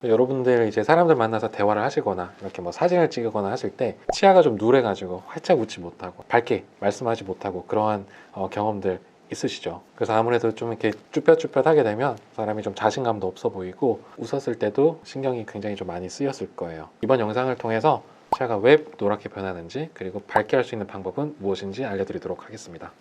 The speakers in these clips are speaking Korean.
여러분들 이제 사람들 만나서 대화를 하시거나 이렇게 뭐 사진을 찍거나 하실 때 치아가 좀 누래가지고 활짝 웃지 못하고 밝게 말씀하지 못하고 그러한 경험들 있으시죠? 그래서 아무래도 좀 이렇게 쭈뼛쭈뼛하게 되면 사람이 좀 자신감도 없어 보이고 웃었을 때도 신경이 굉장히 좀 많이 쓰였을 거예요. 이번 영상을 통해서 치아가 왜 노랗게 변하는지, 그리고 밝게 할 수 있는 방법은 무엇인지 알려드리도록 하겠습니다.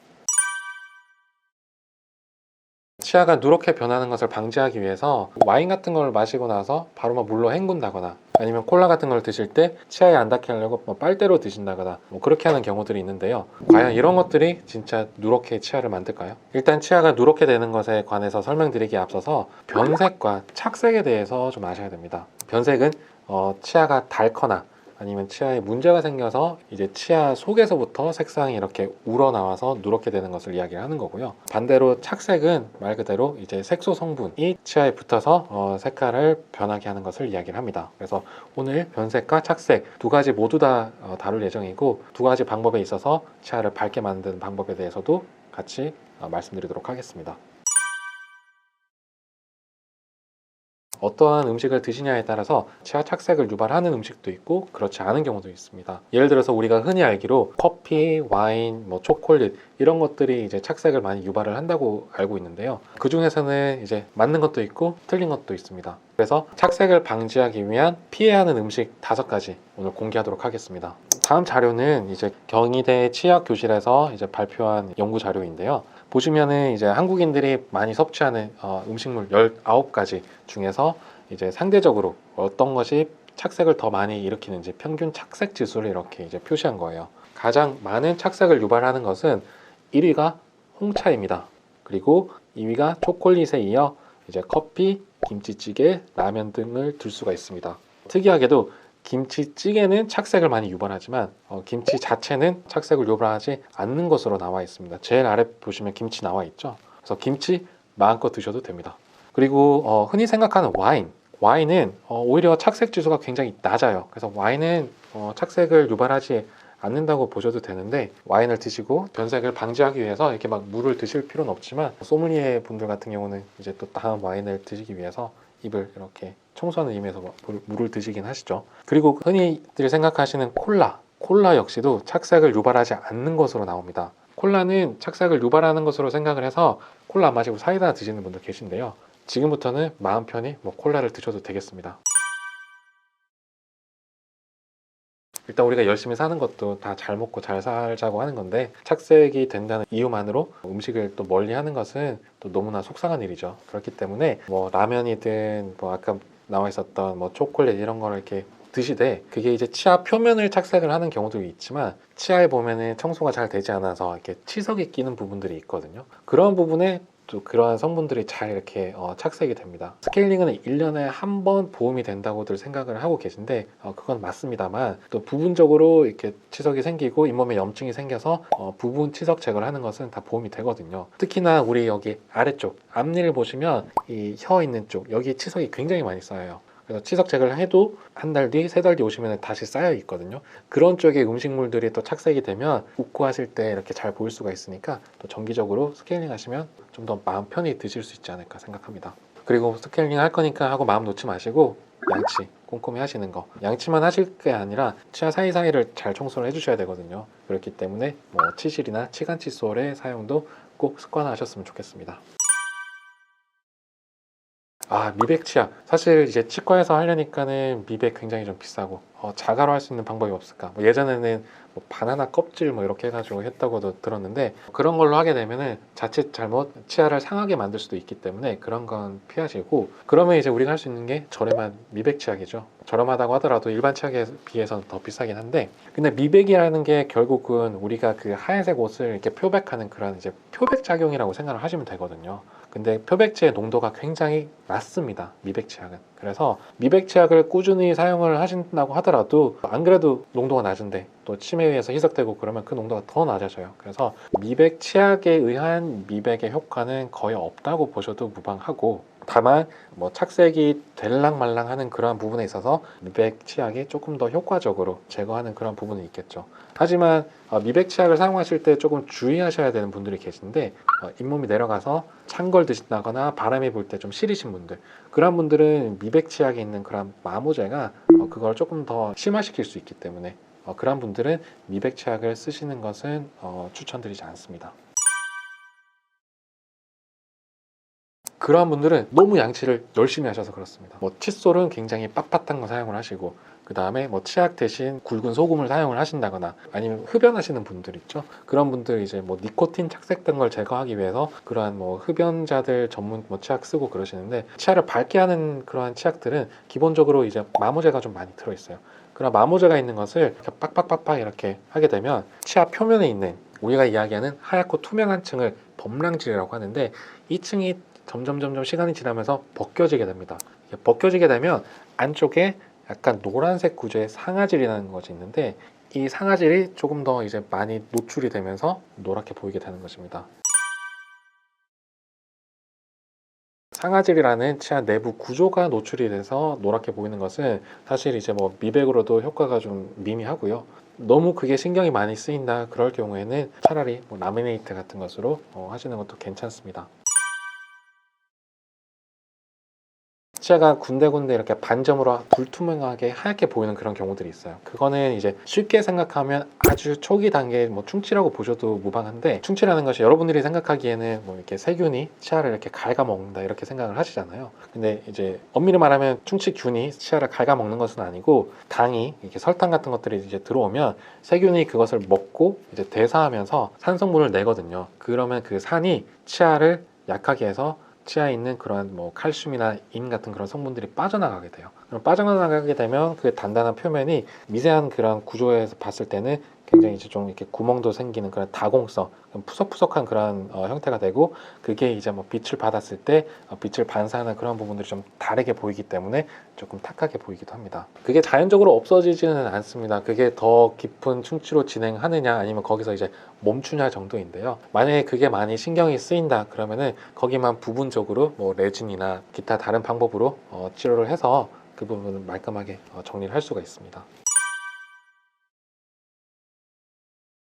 치아가 누렇게 변하는 것을 방지하기 위해서 와인 같은 걸 마시고 나서 바로 물로 헹군다거나, 아니면 콜라 같은 걸 드실 때 치아에 안 닿게 하려고 빨대로 드신다거나 그렇게 하는 경우들이 있는데요. 과연 이런 것들이 진짜 누렇게 치아를 만들까요? 일단 치아가 누렇게 되는 것에 관해서 설명드리기에 앞서서 변색과 착색에 대해서 좀 아셔야 됩니다. 변색은 치아가 닳거나 아니면 치아에 문제가 생겨서 이제 치아 속에서부터 색상이 이렇게 우러나와서 누렇게 되는 것을 이야기를 하는 거고요. 반대로 착색은 말 그대로 이제 색소 성분이 치아에 붙어서 색깔을 변하게 하는 것을 이야기를 합니다. 그래서 오늘 변색과 착색 두 가지 모두 다 다룰 예정이고, 두 가지 방법에 있어서 치아를 밝게 만드는 방법에 대해서도 같이 말씀드리도록 하겠습니다. 어떠한 음식을 드시냐에 따라서 치아 착색을 유발하는 음식도 있고 그렇지 않은 경우도 있습니다. 예를 들어서 우리가 흔히 알기로 커피, 와인, 초콜릿 이런 것들이 이제 착색을 많이 유발을 한다고 알고 있는데요. 그 중에서는 이제 맞는 것도 있고 틀린 것도 있습니다. 그래서 착색을 방지하기 위한 피해야 하는 음식 5가지 오늘 공개하도록 하겠습니다. 다음 자료는 이제 경희대 치의학교실에서 이제 발표한 연구 자료인데요. 보시면은 이제 한국인들이 많이 섭취하는 음식물 19가지 중에서 이제 상대적으로 어떤 것이 착색을 더 많이 일으키는지 평균 착색 지수를 이렇게 이제 표시한 거예요. 가장 많은 착색을 유발하는 것은 1위가 홍차입니다. 그리고 2위가 초콜릿에 이어 이제 커피, 김치찌개, 라면 등을 들 수가 있습니다. 특이하게도 김치찌개는 착색을 많이 유발하지만 김치 자체는 착색을 유발하지 않는 것으로 나와 있습니다. 제일 아래 보시면 김치 나와 있죠. 그래서 김치 마음껏 드셔도 됩니다. 그리고 흔히 생각하는 와인은 오히려 착색 지수가 굉장히 낮아요. 그래서 와인은 착색을 유발하지 않는다고 보셔도 되는데, 와인을 드시고 변색을 방지하기 위해서 이렇게 물을 드실 필요는 없지만, 소믈리에 분들 같은 경우는 이제 또 다음 와인을 드시기 위해서 입을 이렇게 청소하는 의미에서 물을 드시긴 하시죠. 그리고 흔히들 생각하시는 콜라 역시도 착색을 유발하지 않는 것으로 나옵니다. 콜라는 착색을 유발하는 것으로 생각을 해서 콜라 안 마시고 사이다 드시는 분들 계신데요. 지금부터는 마음 편히 콜라를 드셔도 되겠습니다. 일단 우리가 열심히 사는 것도 다 잘 먹고 잘 살자고 하는 건데, 착색이 된다는 이유만으로 음식을 또 멀리 하는 것은 또 너무나 속상한 일이죠. 그렇기 때문에 라면이든 아까 나와 있었던 초콜릿 이런 거를 이렇게 드시되, 그게 이제 치아 표면을 착색을 하는 경우도 있지만 치아에 보면은 청소가 잘 되지 않아서 이렇게 치석이 끼는 부분들이 있거든요. 그런 부분에 또 그러한 성분들이 잘 이렇게 착색이 됩니다. 스케일링은 1년에 한 번 보험이 된다고들 생각을 하고 계신데 그건 맞습니다만, 또 부분적으로 이렇게 치석이 생기고 잇몸에 염증이 생겨서 부분 치석 제거를 하는 것은 다 보험이 되거든요. 특히나 우리 여기 아래쪽 앞니를 보시면 이 혀 있는 쪽 여기 치석이 굉장히 많이 쌓여요. 그래서 치석 제거를 해도 한 달 뒤, 3달 뒤 오시면 다시 쌓여 있거든요. 그런 쪽에 음식물들이 또 착색이 되면 웃고 하실 때 이렇게 잘 보일 수가 있으니까 또 정기적으로 스케일링 하시면 좀 더 마음 편히 드실 수 있지 않을까 생각합니다. 그리고 스케일링 할 거니까 하고 마음 놓지 마시고 양치 꼼꼼히 하시는 거, 양치만 하실 게 아니라 치아 사이사이를 잘 청소를 해주셔야 되거든요. 그렇기 때문에 치실이나 치간 칫솔의 사용도 꼭 습관화하셨으면 좋겠습니다. 미백 치아. 사실 이제 치과에서 하려니까는 미백 굉장히 좀 비싸고 자가로 할 수 있는 방법이 없을까? 예전에는 바나나 껍질 이렇게 해가지고 했다고도 들었는데, 그런 걸로 하게 되면은 자칫 잘못 치아를 상하게 만들 수도 있기 때문에 그런 건 피하시고, 그러면 이제 우리가 할 수 있는 게 저렴한 미백 치약이죠. 저렴하다고 하더라도 일반 치약에 비해서는 더 비싸긴 한데, 근데 미백이라는 게 결국은 우리가 그 하얀색 옷을 이렇게 표백하는 그런 이제 표백 작용이라고 생각을 하시면 되거든요. 근데 표백제의 농도가 굉장히 낮습니다, 미백 치약은. 그래서 미백 치약을 꾸준히 사용을 하신다고 하더라도 안 그래도 농도가 낮은데 또 침에 의해서 희석되고 그러면 그 농도가 더 낮아져요. 그래서 미백 치약에 의한 미백의 효과는 거의 없다고 보셔도 무방하고, 다만 뭐 착색이 될랑말랑하는 그러한 부분에 있어서 미백 치약이 조금 더 효과적으로 제거하는 그런 부분은 있겠죠. 하지만 미백 치약을 사용하실 때 조금 주의하셔야 되는 분들이 계신데 잇몸이 내려가서 찬 걸 드신다거나 바람이 불 때 좀 시리신 분들, 그런 분들은 미백 치약에 있는 그런 마모제가 그걸 조금 더 심화시킬 수 있기 때문에 그런 분들은 미백 치약을 쓰시는 것은 추천드리지 않습니다. 그러한 분들은 너무 양치를 열심히 하셔서 그렇습니다. 뭐 칫솔은 굉장히 빳빳한 거 사용을 하시고, 그 다음에 뭐 치약 대신 굵은 소금을 사용을 하신다거나, 아니면 흡연하시는 분들 있죠. 그런 분들 이제 뭐 니코틴 착색된 걸 제거하기 위해서 그러한 뭐 흡연자들 전문 뭐 치약 쓰고 그러시는데, 치아를 밝게 하는 그러한 치약들은 기본적으로 이제 마모제가 좀 많이 들어있어요. 그런 마모제가 있는 것을 이렇게 빡빡빡빡 이렇게 하게 되면 치아 표면에 있는 우리가 이야기하는 하얗고 투명한 층을 범랑질이라고 하는데, 이 층이 점점 시간이 지나면서 벗겨지게 됩니다. 벗겨지게 되면 안쪽에 약간 노란색 구조의 상아질이라는 것이 있는데, 이 상아질이 조금 더 이제 많이 노출이 되면서 노랗게 보이게 되는 것입니다. 상아질이라는 치아 내부 구조가 노출이 돼서 노랗게 보이는 것은 사실 이제 뭐 미백으로도 효과가 좀 미미하고요. 너무 그게 신경이 많이 쓰인다 그럴 경우에는 차라리 뭐 라미네이트 같은 것으로 하시는 것도 괜찮습니다. 치아가 군데군데 이렇게 반점으로 불투명하게 하얗게 보이는 그런 경우들이 있어요. 그거는 이제 쉽게 생각하면 아주 초기 단계 뭐 충치라고 보셔도 무방한데, 충치라는 것이 여러분들이 생각하기에는 뭐 이렇게 세균이 치아를 이렇게 갉아먹는다 이렇게 생각을 하시잖아요. 근데 이제 엄밀히 말하면 충치균이 치아를 갉아먹는 것은 아니고, 당이 이렇게 설탕 같은 것들이 이제 들어오면 세균이 그것을 먹고 이제 대사하면서 산성분을 내거든요. 그러면 그 산이 치아를 약하게 해서 치아에 있는 그런 뭐 칼슘이나 인 같은 그런 성분들이 빠져나가게 돼요. 그럼 빠져나가게 되면 그 단단한 표면이 미세한 그런 구조에서 봤을 때는 굉장히 이제 좀 이렇게 구멍도 생기는 그런 다공성, 푸석푸석한 그런 형태가 되고, 그게 이제 뭐 빛을 받았을 때 빛을 반사하는 그런 부분들이 좀 다르게 보이기 때문에 조금 탁하게 보이기도 합니다. 그게 자연적으로 없어지지는 않습니다. 그게 더 깊은 충치로 진행하느냐 아니면 거기서 이제 멈추냐 정도인데요. 만약에 그게 많이 신경이 쓰인다 그러면은 거기만 부분적으로 뭐 레진이나 기타 다른 방법으로 치료를 해서 그 부분을 말끔하게 정리를 할 수가 있습니다.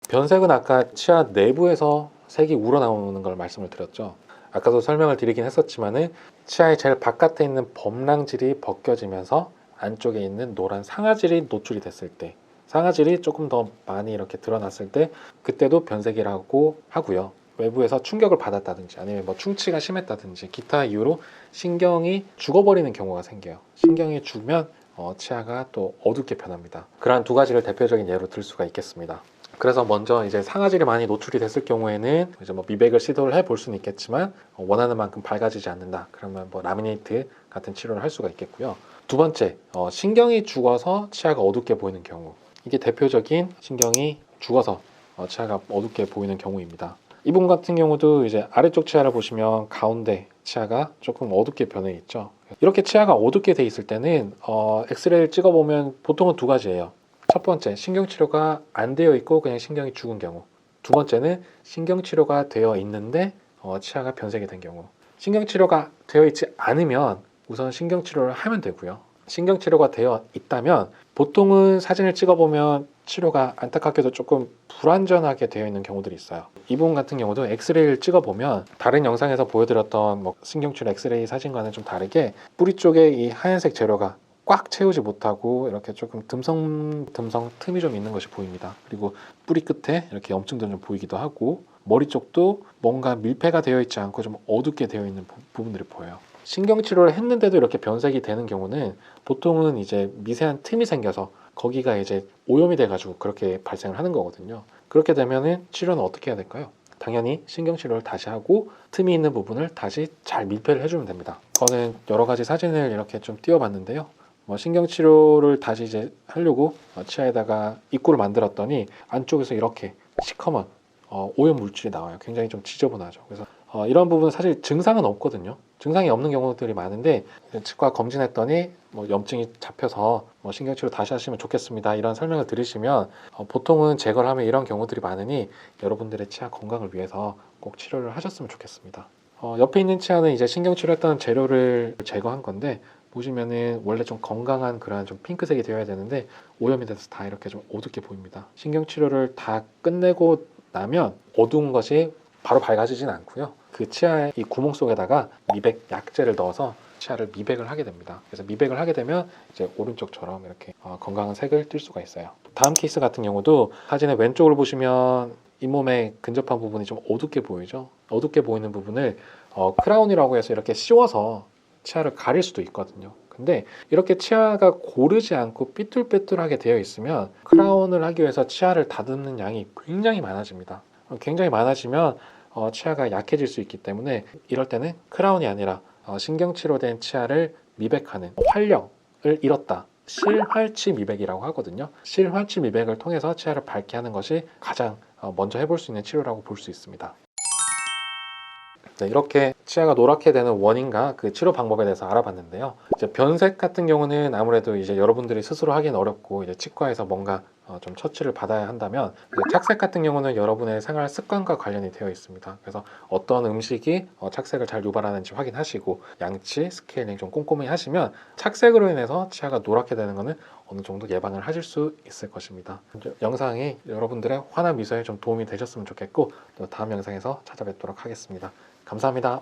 변색은 아까 치아 내부에서 색이 우러나오는 걸 말씀을 드렸죠. 아까도 설명을 드리긴 했었지만은 치아의 제일 바깥에 있는 범랑질이 벗겨지면서 안쪽에 있는 노란 상아질이 노출이 됐을 때, 상아질이 조금 더 많이 이렇게 드러났을 때, 그때도 변색이라고 하고요. 외부에서 충격을 받았다든지 아니면 뭐 충치가 심했다든지 기타 이유로 신경이 죽어버리는 경우가 생겨요. 신경이 죽으면 치아가 또 어둡게 변합니다. 그러한 두 가지를 대표적인 예로 들 수가 있겠습니다. 그래서 먼저 이제 상아질이 많이 노출이 됐을 경우에는 이제 뭐 미백을 시도를 해볼 수는 있겠지만 원하는 만큼 밝아지지 않는다. 그러면 뭐 라미네이트 같은 치료를 할 수가 있겠고요. 두 번째, 신경이 죽어서 치아가 어둡게 보이는 경우. 이게 대표적인 신경이 죽어서 치아가 어둡게 보이는 경우입니다. 이분 같은 경우도 이제 아래쪽 치아를 보시면 가운데 치아가 조금 어둡게 변해 있죠. 이렇게 치아가 어둡게 돼 있을 때는 엑스레이를 찍어보면 보통은 두 가지예요. 첫 번째, 신경치료가 안 되어 있고 그냥 신경이 죽은 경우. 두 번째는 신경치료가 되어 있는데 치아가 변색이 된 경우. 신경치료가 되어 있지 않으면 우선 신경치료를 하면 되고요. 신경치료가 되어 있다면 보통은 사진을 찍어보면 치료가 안타깝게도 조금 불완전하게 되어 있는 경우들이 있어요. 이분 같은 경우도 엑스레이를 찍어보면 다른 영상에서 보여드렸던 뭐 신경치료 엑스레이 사진과는 좀 다르게 뿌리 쪽에 이 하얀색 재료가 꽉 채우지 못하고 이렇게 조금 듬성 틈이 좀 있는 것이 보입니다. 그리고 뿌리 끝에 이렇게 염증도 좀 보이기도 하고, 머리 쪽도 뭔가 밀폐가 되어 있지 않고 좀 어둡게 되어 있는 부분들이 보여요. 신경치료를 했는데도 이렇게 변색이 되는 경우는 보통은 이제 미세한 틈이 생겨서 거기가 이제 오염이 돼가지고 그렇게 발생을 하는 거거든요. 그렇게 되면은 치료는 어떻게 해야 될까요? 당연히 신경치료를 다시 하고 틈이 있는 부분을 다시 잘 밀폐를 해주면 됩니다. 저는 여러 가지 사진을 이렇게 좀 띄워봤는데요. 신경치료를 다시 이제 하려고 치아에다가 입구를 만들었더니 안쪽에서 이렇게 시커먼 오염 물질이 나와요. 굉장히 좀 지저분하죠. 그래서 이런 부분은 사실 증상은 없거든요. 증상이 없는 경우들이 많은데 치과 검진했더니 뭐 염증이 잡혀서 뭐 신경치료 다시 하시면 좋겠습니다. 이런 설명을 들으시면 보통은 제거를 하면 이런 경우들이 많으니 여러분들의 치아 건강을 위해서 꼭 치료를 하셨으면 좋겠습니다. 옆에 있는 치아는 이제 신경치료했던 재료를 제거한 건데, 보시면은 원래 좀 건강한 그런 좀 핑크색이 되어야 되는데 오염이 돼서 다 이렇게 좀 어둡게 보입니다. 신경치료를 다 끝내고 나면 어두운 것이 바로 밝아지진 않고요. 그 치아의 이 구멍 속에다가 미백 약재를 넣어서 치아를 미백을 하게 됩니다. 그래서 미백을 하게 되면 이제 오른쪽처럼 이렇게 건강한 색을 띌 수가 있어요. 다음 케이스 같은 경우도 사진의 왼쪽을 보시면 잇몸에 근접한 부분이 좀 어둡게 보이죠. 어둡게 보이는 부분을 크라운이라고 해서 이렇게 씌워서 치아를 가릴 수도 있거든요. 근데 이렇게 치아가 고르지 않고 삐뚤빼뚤하게 되어 있으면 크라운을 하기 위해서 치아를 다듬는 양이 굉장히 많아집니다. 굉장히 많아지면 치아가 약해질 수 있기 때문에 이럴 때는 크라운이 아니라 신경치료된 치아를 미백하는 활력을 잃었다. 실활치 미백이라고 하거든요. 실활치 미백을 통해서 치아를 밝게 하는 것이 가장 먼저 해볼 수 있는 치료라고 볼 수 있습니다. 네, 이렇게 치아가 노랗게 되는 원인과 그 치료 방법에 대해서 알아봤는데요. 이제 변색 같은 경우는 아무래도 이제 여러분들이 스스로 하기는 어렵고 이제 치과에서 뭔가 좀 처치를 받아야 한다면, 이제 착색 같은 경우는 여러분의 생활 습관과 관련이 되어 있습니다. 그래서 어떤 음식이 착색을 잘 유발하는지 확인하시고 양치, 스케일링 좀 꼼꼼히 하시면 착색으로 인해서 치아가 노랗게 되는 것은 어느 정도 예방을 하실 수 있을 것입니다. 영상이 여러분들의 환한 미소에 좀 도움이 되셨으면 좋겠고, 또 다음 영상에서 찾아뵙도록 하겠습니다. 감사합니다.